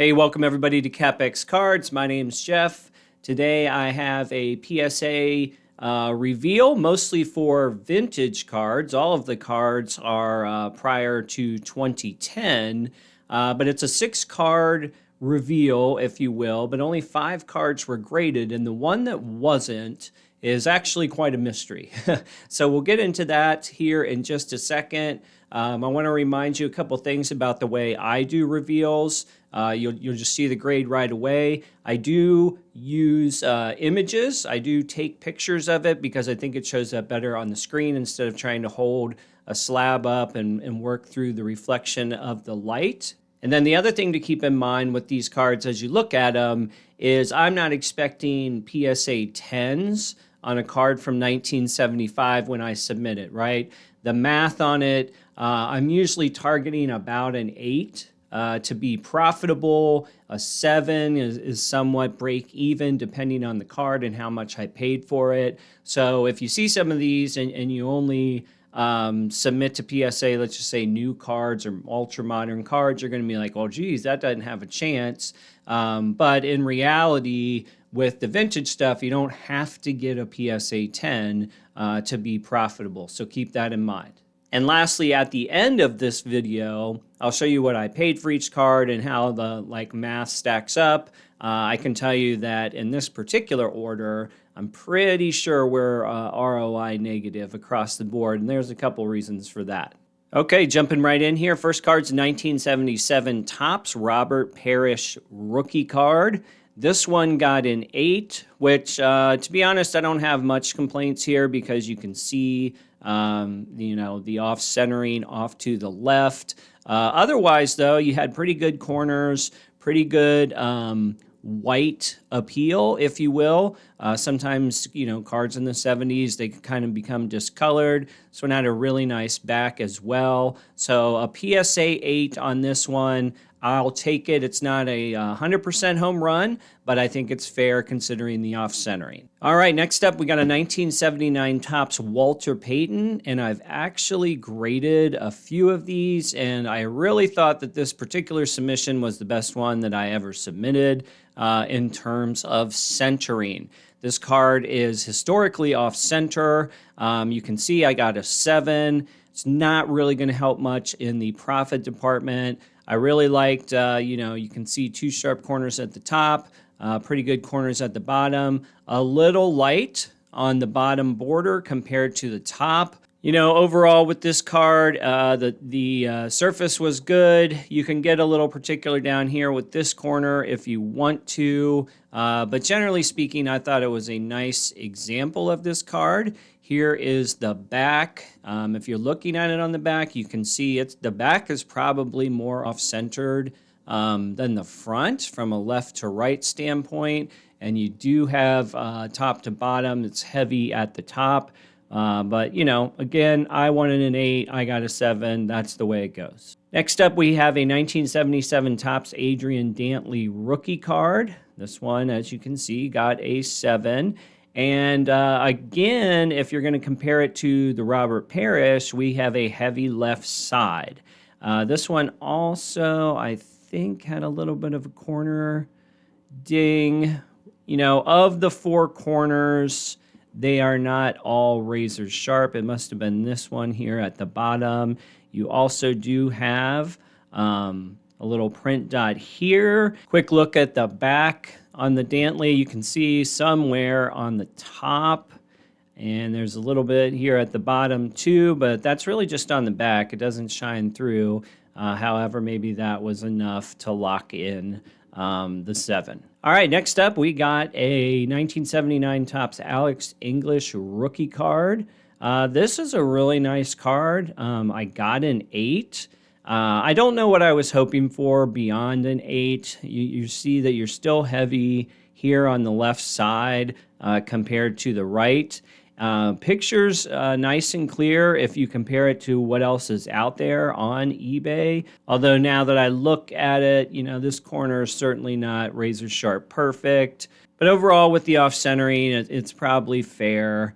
Hey, welcome everybody to CapX Cards. My name's Jeff. Today I have a PSA reveal, mostly for vintage cards. All of the cards are prior to 2010, but it's a 6-card reveal, if you will, but only 5 cards were graded, and the one that wasn't is actually quite a mystery. So we'll get into that here in just a second. I want to remind you a couple things about the way I do reveals. You'll just see the grade right away. I do use images. I do take pictures of it because I think it shows up better on the screen instead of trying to hold a slab up and work through the reflection of the light. And then the other thing to keep in mind with these cards as you look at them is I'm not expecting PSA 10s on a card from 1975 when I submit it, right? The math on it, I'm usually targeting about an 8 to be profitable. A 7 is somewhat break even depending on the card and how much I paid for it. So if you see some of these and you only submit to PSA, let's just say new cards or ultra modern cards, you're going to be like, oh, geez, that doesn't have a chance. But in reality, with the vintage stuff, you don't have to get a PSA 10 to be profitable. So keep that in mind. And lastly, at the end of this video, I'll show you what I paid for each card and how the math stacks up. I can tell you that in this particular order, I'm pretty sure we're ROI negative across the board, and there's a couple reasons for that. Okay, jumping right in here. First card's 1977 Topps Robert Parrish rookie card. This one got an 8, which, to be honest, I don't have much complaints here because you can see the off-centering off to the left. Otherwise, though, you had pretty good corners, pretty good white appeal, if you will. Sometimes, cards in the 70s, they kind of become discolored. This one had a really nice back as well. So a PSA 8 on this one. I'll take it. It's not a 100% home run, but I think it's fair considering the off-centering. All right, next up, we got a 1979 Topps Walter Payton, and I've actually graded a few of these, and I really thought that this particular submission was the best one that I ever submitted in terms of centering. This card is historically off-center. You can see I got a 7. It's not really going to help much in the profit department. I really liked, you can see 2 sharp corners at the top, pretty good corners at the bottom, a little light on the bottom border compared to the top. Overall with this card, the surface was good. You can get a little particular down here with this corner if you want to, but generally speaking, I thought it was a nice example of this card. Here is the back. If you're looking at it on the back, you can see the back is probably more off-centered than the front from a left to right standpoint, and you do have top to bottom. It's heavy at the top. But, again, I wanted an 8. I got a 7. That's the way it goes. Next up, we have a 1977 Topps Adrian Dantley rookie card. This one, as you can see, got a 7. And again, if you're going to compare it to the Robert Parrish, we have a heavy left side. This one also, I think, had a little bit of a corner ding. Of the 4 corners, they are not all razor sharp. It must have been this one here at the bottom. You also do have a little print dot here. Quick look at the back on the Dantley. You can see somewhere on the top, and there's a little bit here at the bottom too, but that's really just on the back. It doesn't shine through. However, maybe that was enough to lock in the 7. All right, next up, we got a 1979 Topps Alex English rookie card. This is a really nice card. I got an 8. I don't know what I was hoping for beyond an 8. You see that you're still heavy here on the left side compared to the right. Pictures nice and clear if you compare it to what else is out there on eBay. Although now that I look at it, this corner is certainly not razor sharp perfect. But overall, with the off-centering, it's probably fair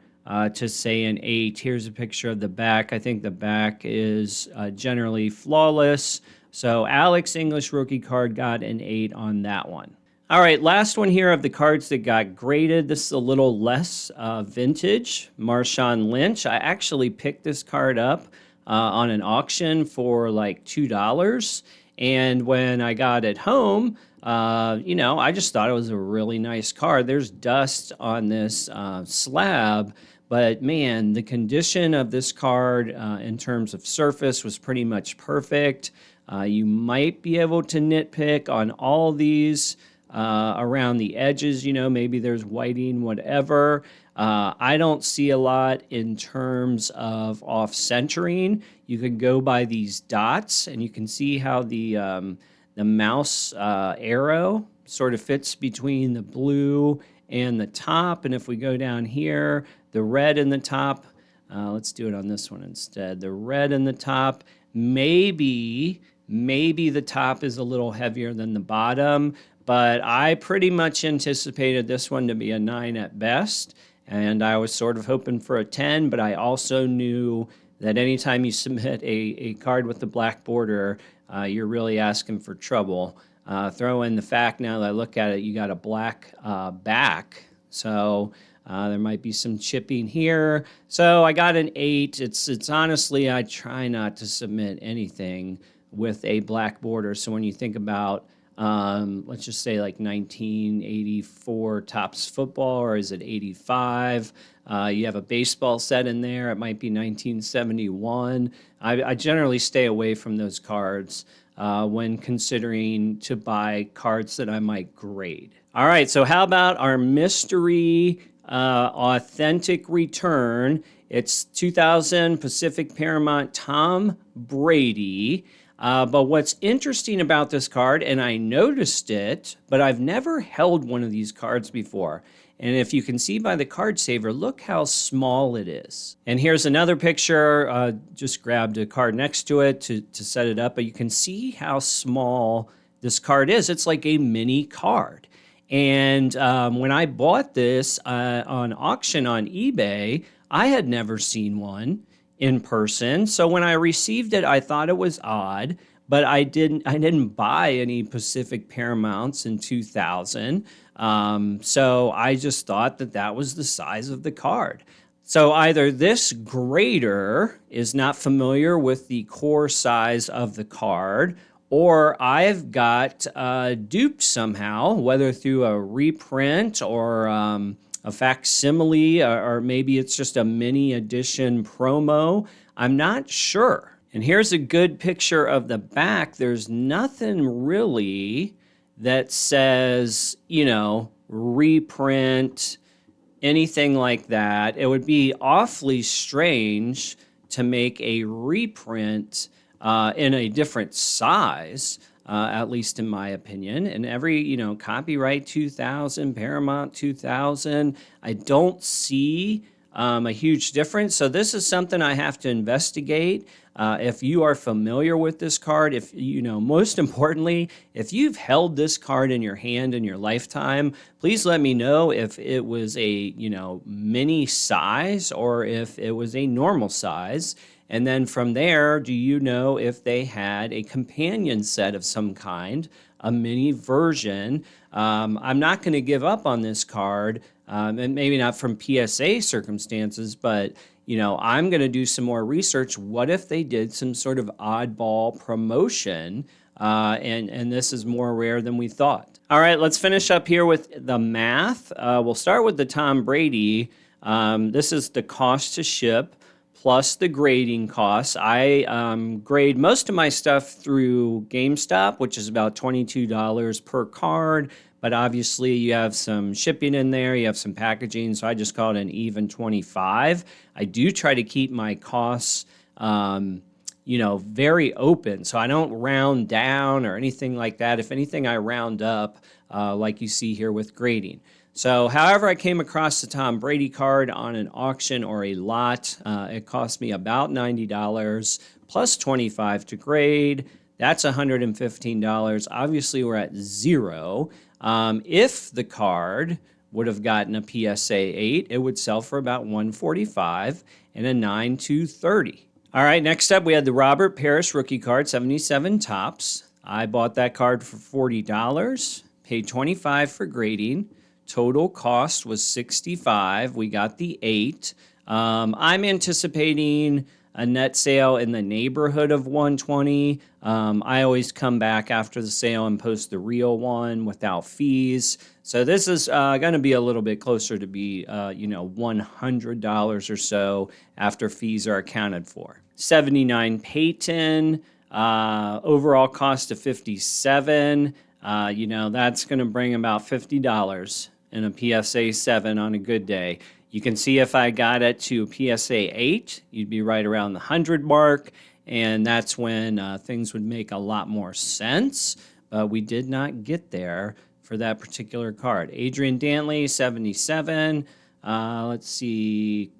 to say an 8. Here's a picture of the back. I think the back is generally flawless, So Alex English rookie card got an 8 on that one. All right, last one here of the cards that got graded. This is a little less vintage. Marshawn Lynch. I actually picked this card up on an auction for like $2. And when I got it home, I just thought it was a really nice card. There's dust on this slab, but man, the condition of this card in terms of surface was pretty much perfect. You might be able to nitpick on all these around the edges, maybe there's whiting, whatever. I don't see a lot in terms of off-centering. You can go by these dots, and you can see how the mouse arrow sort of fits between the blue and the top. And if we go down here, the red in the top, let's do it on this one instead. The red in the top, maybe the top is a little heavier than the bottom, but I pretty much anticipated this one to be a 9 at best, and I was sort of hoping for a 10, but I also knew that anytime you submit a card with the black border, you're really asking for trouble. Throw in the fact, now that I look at it, you got a black back, so there might be some chipping here. So I got an 8. It's honestly, I try not to submit anything with a black border. So when you think about, let's just say like 1984 Topps football, or is it 85? You have a baseball set in there. It might be 1971. I generally stay away from those cards when considering to buy cards that I might grade. All right, so how about our mystery authentic return? It's 2000 Pacific Paramount Tom Brady. But what's interesting about this card, and I noticed it, but I've never held one of these cards before. And if you can see by the card saver, look how small it is. And here's another picture. Just grabbed a card next to it to set it up, but you can see how small this card is. It's like a mini card. And when I bought this on auction on eBay, I had never seen one in person. So when I received it, I thought it was odd, but I didn't buy any Pacific Paramounts in 2000. So I just thought that was the size of the card. So either this grader is not familiar with the core size of the card, or I've got duped somehow, whether through a reprint or a facsimile, or maybe it's just a mini edition promo. I'm not sure. And here's a good picture of the back. There's nothing really that says, reprint, anything like that. It would be awfully strange to make a reprint in a different size, at least in my opinion. And every, copyright 2000, Paramount 2000, I don't see a huge difference. So this is something I have to investigate. If you are familiar with this card, if most importantly, if you've held this card in your hand in your lifetime, please let me know if it was a, mini size or if it was a normal size. And then from there, do you know if they had a companion set of some kind, a mini version? I'm not going to give up on this card, and maybe not from PSA circumstances, but I'm going to do some more research. What if they did some sort of oddball promotion, and this is more rare than we thought? All right, let's finish up here with the math. We'll start with the Tom Brady. This is the cost to ship plus the grading costs. I grade most of my stuff through GameStop, which is about $22 per card. But obviously you have some shipping in there, you have some packaging, so I just call it an even 25. I do try to keep my costs, very open, so I don't round down or anything like that. If anything, I round up, like you see here with grading. So however I came across the Tom Brady card on an auction or a lot, it cost me about $90 plus $25 to grade. That's $115. Obviously, we're at zero. If the card would have gotten a PSA 8, it would sell for about $145 and a 9 $230. All right, next up we had the Robert Parrish rookie card, 77 tops. I bought that card for $40, paid $25 for grading. Total cost was $65. We got the 8. I'm anticipating a net sale in the neighborhood of $120. I always come back after the sale and post the real one without fees. So this is going to be a little bit closer to be, $100 or so after fees are accounted for. 79 Payton, overall cost of $57. That's going to bring about $50 in a PSA 7 on a good day. You can see if I got it to PSA 8, you'd be right around the 100 mark, and that's when things would make a lot more sense. But we did not get there for that particular card. Adrian Dantley, 77. Let's see,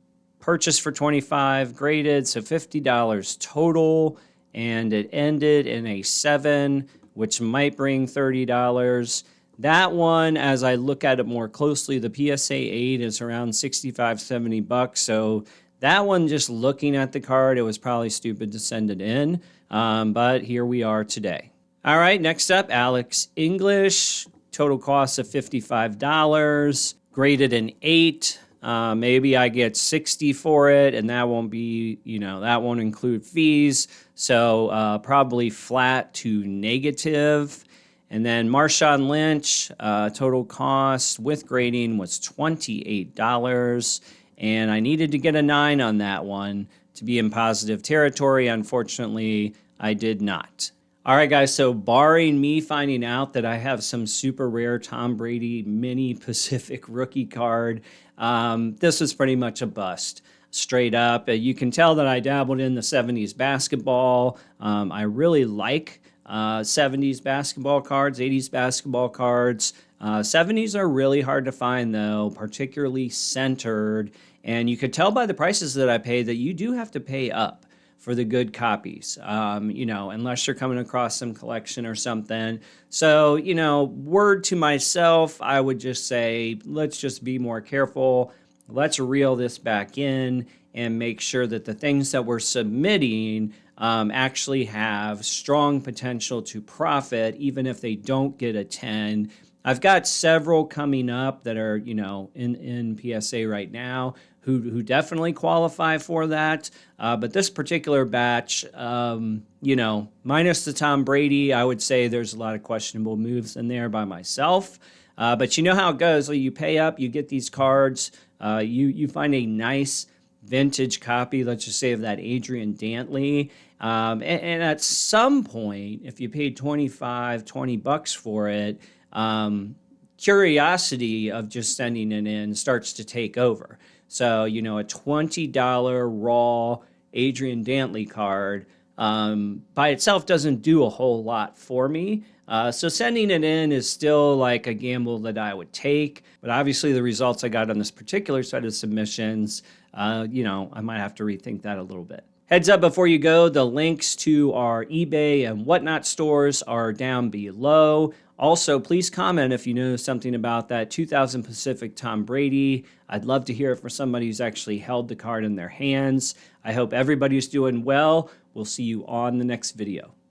purchased for $25, graded, so $50 total, and it ended in a 7, which might bring $30. That one, as I look at it more closely, the PSA 8 is around $65, $70. So that one, just looking at the card, it was probably stupid to send it in. But here we are today. All right, next up, Alex English. Total cost of $55. Graded an 8. Maybe I get 60 for it, and that won't be, that won't include fees. So probably flat to negative. And then Marshawn Lynch, total cost with grading was $28. And I needed to get a 9 on that one to be in positive territory. Unfortunately, I did not. All right, guys, so barring me finding out that I have some super rare Tom Brady mini Pacific rookie card, this was pretty much a bust. Straight up. You can tell that I dabbled in the 70s basketball. I really like 70s basketball cards, 80s basketball cards. 70s are really hard to find, though, particularly centered. And you could tell by the prices that I paid that you do have to pay up for the good copies, unless you're coming across some collection or something. So, word to myself, I would just say, let's just be more careful. Let's reel this back in and make sure that the things that we're submitting actually have strong potential to profit, even if they don't get a 10. I've got several coming up that are, in PSA right now who definitely qualify for that. But this particular batch, minus the Tom Brady, I would say there's a lot of questionable moves in there by myself. But you know how it goes. You pay up, you get these cards, you find a nice vintage copy, let's just say, of that Adrian Dantley. And at some point, if you paid $20 for it, curiosity of just sending it in starts to take over. So, a $20 raw Adrian Dantley card by itself doesn't do a whole lot for me. So sending it in is still like a gamble that I would take. But obviously the results I got on this particular set of submissions, I might have to rethink that a little bit. Heads up before you go, the links to our eBay and whatnot stores are down below. Also, please comment if you know something about that 2000 Pacific Tom Brady. I'd love to hear it from somebody who's actually held the card in their hands. I hope everybody's doing well. We'll see you on the next video.